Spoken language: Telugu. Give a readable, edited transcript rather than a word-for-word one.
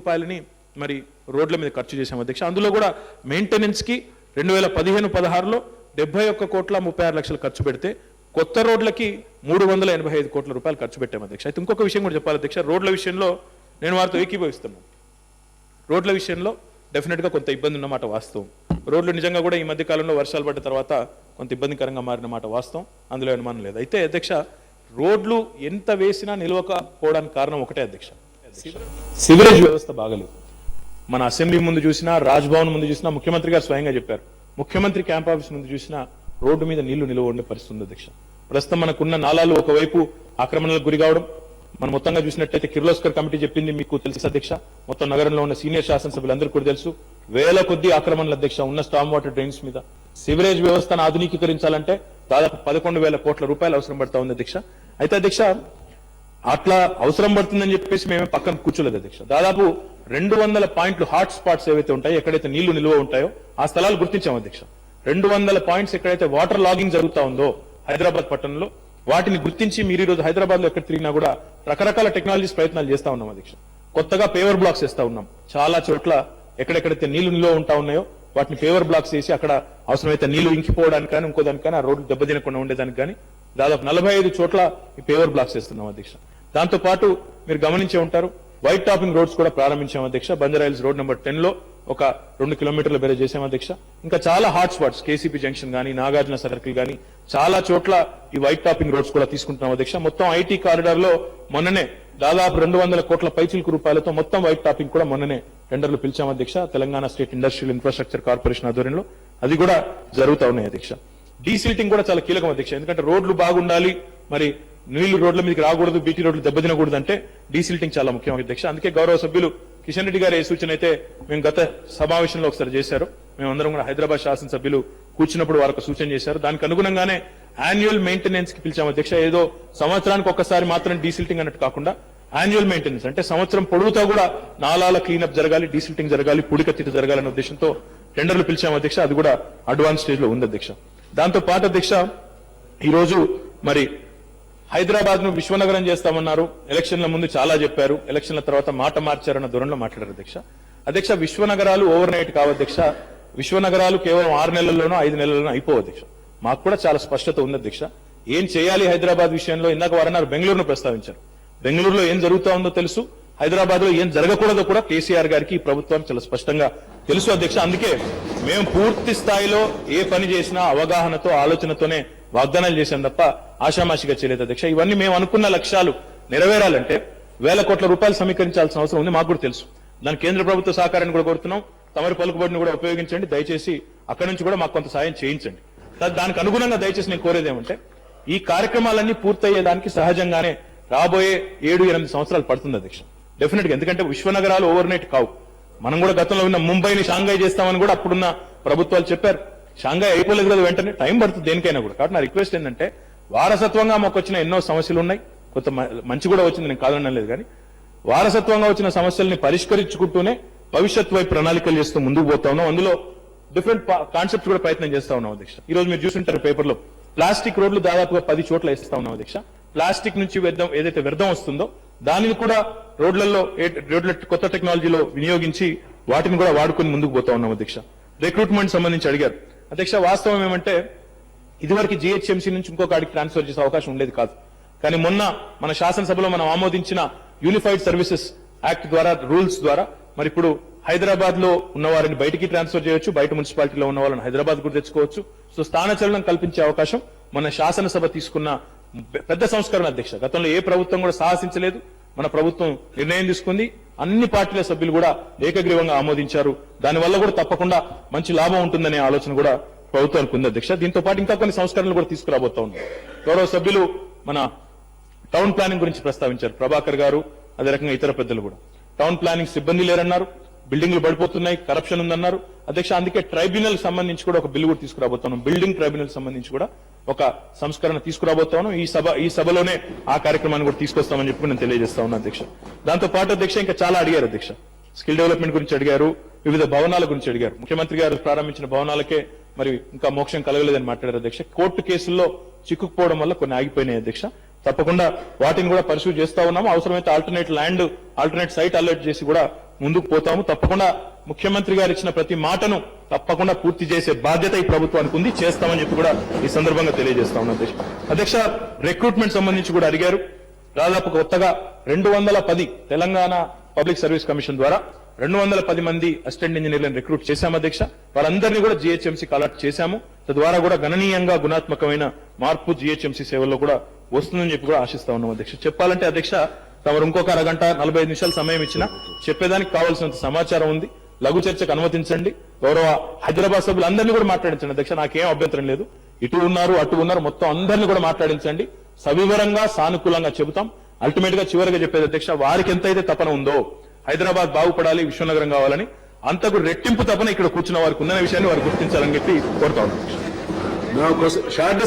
రూపాయలని మరి రోడ్ల మీద ఖర్చు చేశాం అధ్యక్ష. అందులో కూడా మెయింటెనెన్స్కి 2015-16లో 71,36,00,000 ఖర్చు పెడితే కొత్త రోడ్లకి 385 కోట్ల రూపాయలు ఖర్చు పెట్టాం అధ్యక్ష. అయితే ఇంకొక విషయం కూడా చెప్పాలి అధ్యక్ష, రోడ్ల విషయంలో నేను వారితో ఏకీభవిస్తున్నాను. రోడ్ల విషయంలో డెఫినెట్గా కొంత ఇబ్బంది ఉన్నమాట వాస్తవం. రోడ్లు నిజంగా కూడా ఈ మధ్య కాలంలో వర్షాలు పడ్డ తర్వాత కొంత ఇబ్బందికరంగా మారిన మాట వాస్తవం, అందులో అనుమానం లేదు. అయితే అధ్యక్ష, రోడ్లు ఎంత వేసినా నిలవకపోవడానికి కారణం ఒకటే అధ్యక్ష, సివరేజ్ వ్యవస్థ బాగలేదు. మన అసెంబ్లీ ముందు చూసినా, రాజ్భవన్ ముందు చూసినా, ముఖ్యమంత్రి గారు స్వయంగా చెప్పారు, ముఖ్యమంత్రి క్యాంప్ ఆఫీస్ ముందు చూసినా రోడ్డు మీద నీళ్లు నిలువ ఉండే పరిస్థితి ఉంది అధ్యక్ష. ప్రస్తుతం మనకున్న నాలాలు ఒకవైపు ఆక్రమణలకు గురి కావడం, మనం మొత్తంగా చూసినట్టయితే కిర్లోస్కర్ కమిటీ చెప్పింది మీకు తెలుసు అధ్యక్ష, మొత్తం నగరంలో ఉన్న సీనియర్ శాసనసభ్యులందరూ కూడా తెలుసు, వేల కొద్ది ఆక్రమణలు అధ్యక్ష ఉన్న స్టామ్ వాటర్ డ్రైన్స్ మీద. సివరేజ్ వ్యవస్థను ఆధునికీకరించాలంటే దాదాపు 11,000 కోట్ల రూపాయలు అవసరం పడతా ఉంది అధ్యక్ష. అయితే అధ్యక్ష, అట్లా అవసరం పడుతుందని చెప్పేసి మేమే పక్కన కూర్చోలేదు అధ్యక్ష. దాదాపు 200 పాయింట్లు హాట్ స్పాట్స్ ఏవైతే ఉంటాయో, ఎక్కడైతే నీళ్లు నిల్వ ఉంటాయో ఆ స్థలాలు గుర్తించాం అధ్యక్ష. 200 పాయింట్స్ ఎక్కడైతే వాటర్ లాగింగ్ జరుగుతా ఉందో హైదరాబాద్ పట్టణంలో, వాటిని గుర్తించి మీరు ఈ రోజు హైదరాబాద్ లో ఎక్కడ తిరిగినా కూడా రకరకాల టెక్నాలజీస్ ప్రయత్నాలు చేస్తా ఉన్నాం అధ్యక్ష. కొత్తగా పేవర్ బ్లాక్స్ వేస్తా ఉన్నాం. చాలా చోట్ల ఎక్కడెక్కడైతే నీళ్లు నిల్వ ఉంటా ఉన్నాయో వాటిని పేవర్ బ్లాక్స్ వేసి అక్కడ అవసరమైతే నీళ్లు ఇంకిపోవడానికి కానీ ఇంకో దానికి కానీ, ఆ రోడ్లు దెబ్బతినకుండా ఉండేదానికి కానీ దాదాపు 45 చోట్ల ఈ పేవర్ బ్లాక్స్ వేస్తున్నాం అధ్యక్ష. దాంతో పాటు మీరు గమనించే ఉంటారు, వైట్ టాపింగ్ రోడ్స్ కూడా ప్రారంభించాం అధ్యక్ష. బంజారాహిల్స్ రోడ్ నెంబర్ 10 లో ఒక 2 కిలోమీటర్ల బేరే చేసాం అధ్యక్ష. ఇంకా చాలా హాట్ స్పాట్స్, కేసీపీ జంక్షన్ కానీ, నాగార్జున సర్కిల్ కానీ, చాలా చోట్ల ఈ వైట్ టాపింగ్ రోడ్స్ కూడా తీసుకుంటున్నాం అధ్యక్ష. మొత్తం ఐటీ కారిడార్ లో మొన్ననే దాదాపు 200 కోట్ల పైచిలకు రూపాయలతో మొత్తం వైట్ టాపింగ్ కూడా మొన్ననే టెండర్లు పిలిచాం అధ్యక్ష. Telangana state industrial infrastructure corporation ఆధ్వర్యంలో అది కూడా జరుగుతూ ఉన్నాయి అధ్యక్ష. డీసిల్టింగ్ కూడా చాలా కీలకం అధ్యక్ష, ఎందుకంటే రోడ్లు బాగుండాలి, మరి నీళ్లు రోడ్ల మీదకి రాకూడదు, బీటీ రోడ్లు దెబ్బతినకూడదు అంటే డీసిల్టింగ్ చాలా ముఖ్యం అధ్యక్ష. అందుకే గౌరవ సభ్యులు కిషన్ రెడ్డి గారు ఏ సూచన అయితే మేము గత సమావేశంలో ఒకసారి చేశారు, మేమందరం కూడా హైదరాబాద్ శాసనసభ్యులు కూర్చున్నప్పుడు వారికి సూచన చేశారు. దానికి అనుగుణంగానే యాన్యువల్ మెయింటెనెన్స్ కి పిలిచాం అధ్యక్ష. ఏదో సంవత్సరానికి ఒక్కసారి మాత్రం డీసిల్టింగ్ అన్నట్టు కాకుండా యాన్యువల్ మెయింటెనెన్స్ అంటే సంవత్సరం పొడుగుతా కూడా నాలాల క్లీనప్ జరగాలి, డీసిల్టింగ్ జరగాలి, పుడికత్తిట జరగాలనే ఉద్దేశంతో టెండర్లు పిలిచాం అధ్యక్ష. అది కూడా అడ్వాన్స్ స్టేజ్ లో ఉంది అధ్యక్ష. దాంతో పాటు అధ్యక్ష, ఈరోజు మరి హైదరాబాద్ ను విశ్వనగరం చేస్తామన్నారు, ఎలక్షన్ల ముందు చాలా చెప్పారు, ఎలక్షన్ల తర్వాత మాట మార్చారన్న ధోరణిలో మాట్లాడారు అధ్యక్ష. అధ్యక్ష, విశ్వనగరాలు ఓవర్ నైట్ కావు అధ్యక్ష. విశ్వనగరాలు కేవలం 6 నెలల్లోనో 5 నెలల్లోనో అయిపోవు అధ్యక్ష. మాకు కూడా చాలా స్పష్టత ఉంది అధ్యక్ష. ఏం చేయాలి హైదరాబాద్ విషయంలో, ఇందాక వారన్నారు బెంగళూరును ప్రస్తావించారు. బెంగళూరులో ఏం జరుగుతా ఉందో తెలుసు, హైదరాబాద్ లో ఏం జరగకూడదో కూడా కేసీఆర్ గారికి, ఈ ప్రభుత్వానికి చాలా స్పష్టంగా తెలుసు అధ్యక్ష. అందుకే మేము పూర్తి స్థాయిలో ఏ పని చేసినా అవగాహనతో, ఆలోచనతోనే వాగ్దానాలు చేశాం తప్ప ఆషామాషిగా చేయలేదు అధ్యక్ష. ఇవన్నీ మేము అనుకున్న లక్ష్యాలు నెరవేరాలంటే 1000 కోట్ల రూపాయలు సమీకరించాల్సిన అవసరం ఉంది, మాకు కూడా తెలుసు. దాని కేంద్ర ప్రభుత్వ సహకారాన్ని కూడా కోరుతున్నాం. తమరి పలుకుబడిని కూడా ఉపయోగించండి, దయచేసి అక్కడి నుంచి కూడా మాకు కొంత సాయం చేయించండి. దానికి అనుగుణంగా దయచేసి నేను కోరేది ఏమంటే, ఈ కార్యక్రమాలన్నీ పూర్తయ్యేదానికి సహజంగానే రాబోయే 7-8 సంవత్సరాలు పడుతుంది అధ్యక్ష డెఫినెట్ గా. ఎందుకంటే విశ్వనగరాలు ఓవర్ నైట్ కావు. మనం కూడా గతంలో ఉన్న ముంబైని షాంఘై చేస్తామని కూడా అప్పుడున్న ప్రభుత్వాలు చెప్పారు. షాంఘై అయిపోలేదు కదా వెంటనే, టైం పడుతుంది దేనికైనా కూడా. కాబట్టి నా రిక్వెస్ట్ ఏంటంటే, వారసత్వంగా మాకు వచ్చిన ఎన్నో సమస్యలు ఉన్నాయి, కొంత మంచి కూడా వచ్చింది, నేను కాదనడం లేదు, కానీ వారసత్వంగా వచ్చిన సమస్యల్ని పరిష్కరించుకుంటూనే భవిష్యత్ వైపు ప్రణాళికలు చేస్తూ ముందుకు పోతా ఉన్నాం. అందులో డిఫరెంట్ కాన్సెప్ట్స్ కూడా ప్రయత్నం చేస్తా ఉన్నాం అధ్యక్ష. ఈ రోజు మీరు చూస్తుంటారు పేపర్లో, ప్లాస్టిక్ రోడ్లు దాదాపుగా 10 చోట్ల వేస్తా ఉన్నాం అధ్యక్ష. ప్లాస్టిక్ నుంచి ఏదైతే వ్యర్థం వస్తుందో దానిని కూడా రోడ్ల కొత్త టెక్నాలజీలో వినియోగించి వాటిని కూడా వాడుకొని ముందుకు పోతా ఉన్నాం అధ్యక్ష. రిక్రూట్మెంట్ సంబంధించి అడిగారు అధ్యక్ష. వాస్తవం ఏమంటే, ఇదివరకు జీహెచ్ఎంసీ నుంచి ఇంకొకటికి ట్రాన్స్ఫర్ చేసే అవకాశం ఉండేది కాదు. కానీ మొన్న మన శాసనసభలో మనం ఆమోదించిన యూనిఫైడ్ సర్వీసెస్ యాక్ట్ ద్వారా, రూల్స్ ద్వారా, మరి ఇప్పుడు హైదరాబాద్ లో ఉన్న వారిని బయటికి ట్రాన్స్ఫర్ చేయొచ్చు, బయట మున్సిపాలిటీలో ఉన్న వాళ్ళని హైదరాబాద్ కూడా తెచ్చుకోవచ్చు. సో స్థానచలనం కల్పించే అవకాశం మన శాసనసభ తీసుకున్న పెద్ద సంస్కరణ అధ్యక్ష. గతంలో ఏ ప్రభుత్వం కూడా సాహసించలేదు, మన ప్రభుత్వం నిర్ణయం తీసుకుంది. అన్ని పార్టీల సభ్యులు కూడా ఏకగ్రీవంగా ఆమోదించారు. దానివల్ల కూడా తప్పకుండా మంచి లాభం ఉంటుందనే ఆలోచన కూడా ప్రభుత్వానికి ఉంది అధ్యక్ష. దీంతో పాటు ఇంకా కొన్ని సంస్కరణలు కూడా తీసుకురాబోతా ఉన్నాం. గౌరవ సభ్యులు మన టౌన్ ప్లానింగ్ గురించి ప్రస్తావించారు, ప్రభాకర్ గారు, అదే రకంగా ఇతర పెద్దలు కూడా. టౌన్ ప్లానింగ్ సిబ్బంది లేరన్నారు, బిల్డింగ్లు పడిపోతున్నాయి, కరప్షన్ ఉందన్నారు అధ్యక్ష. అందుకే ట్రైబ్యునల్ సంబంధించి కూడా ఒక బిల్లు కూడా తీసుకురాబోతున్నాం. బిల్డింగ్ ట్రైబ్యునల్ సంబంధించి కూడా ఒక సంస్కరణ తీసుకురాబోతాను. ఈ సభలోనే ఆ కార్యక్రమాన్ని కూడా తీసుకొస్తామని చెప్పి నేను తెలియజేస్తా ఉన్నా అధ్యక్ష. దాంతో పాటు అధ్యక్ష ఇంకా చాలా అడిగారు అధ్యక్ష. స్కిల్ డెవలప్మెంట్ గురించి అడిగారు, వివిధ భవనాల గురించి అడిగారు. ముఖ్యమంత్రి గారు ప్రారంభించిన భవనాలకే మరి ఇంకా మోక్షం కలగలేదని మాట్లాడారు అధ్యక్ష. కోర్టు కేసుల్లో చిక్కుకుపోవడం వల్ల కొన్ని ఆగిపోయినాయి అధ్యక్ష. తప్పకుండా వాటిని కూడా పరిశూ చేస్తా ఉన్నాము. అవసరమైతే ఆల్టర్నేట్ సైట్ అలర్ట్ చేసి కూడా ముందుకు పోతాము. తప్పకుండా ముఖ్యమంత్రి గారు ఇచ్చిన ప్రతి మాటను తప్పకుండా పూర్తి చేసే బాధ్యత ఈ ప్రభుత్వానికి ఉంది, చేస్తామని చెప్పి కూడా ఈ సందర్భంగా తెలియజేస్తా ఉన్నాం. అధ్యక్ష, రిక్రూట్మెంట్ సంబంధించి కూడా అడిగారు. దాదాపు కొత్తగా 210 తెలంగాణ పబ్లిక్ సర్వీస్ కమిషన్ ద్వారా 210 మంది అసిస్టెంట్ ఇంజనీర్లను రిక్రూట్ చేశాము అధ్యక్ష. వారందరినీ కూడా జీహెచ్ఎంసీకి అలాట్ చేశాము. తద్వారా కూడా గణనీయంగా గుణాత్మకమైన మార్పు జీహెచ్ఎంసీ సేవల్లో కూడా వస్తుందని చెప్పి కూడా ఆశిస్తా ఉన్నాం అధ్యక్ష. చెప్పాలంటే అధ్యక్ష, తమరు ఇంకొక అరగంట 45 నిమిషాలు సమయం ఇచ్చినా చెప్పేదానికి కావాల్సినంత సమాచారం ఉంది. లఘు చర్చకు అనుమతించండి. గౌరవ హైదరాబాద్ సభ్యులందరినీ కూడా మాట్లాడించండి అధ్యక్ష, నాకేం అభ్యంతరం లేదు. ఇటు ఉన్నారు అటు ఉన్నారు, మొత్తం అందరినీ కూడా మాట్లాడించండి. సవివరంగా సానుకూలంగా చెబుతాం. అల్టిమేట్ గా చివరిగా చెప్పేది అధ్యక్ష, వారికి ఎంతైతే తపన ఉందో హైదరాబాద్ బాగుపడాలి, విశ్వనగరం కావాలని, అంతకు రెట్టింపు తపన ఇక్కడ కూర్చున్న వారికి ఉన్న విషయాన్ని వారు గుర్తించాలని చెప్పి కోరుతా ఉన్నాం.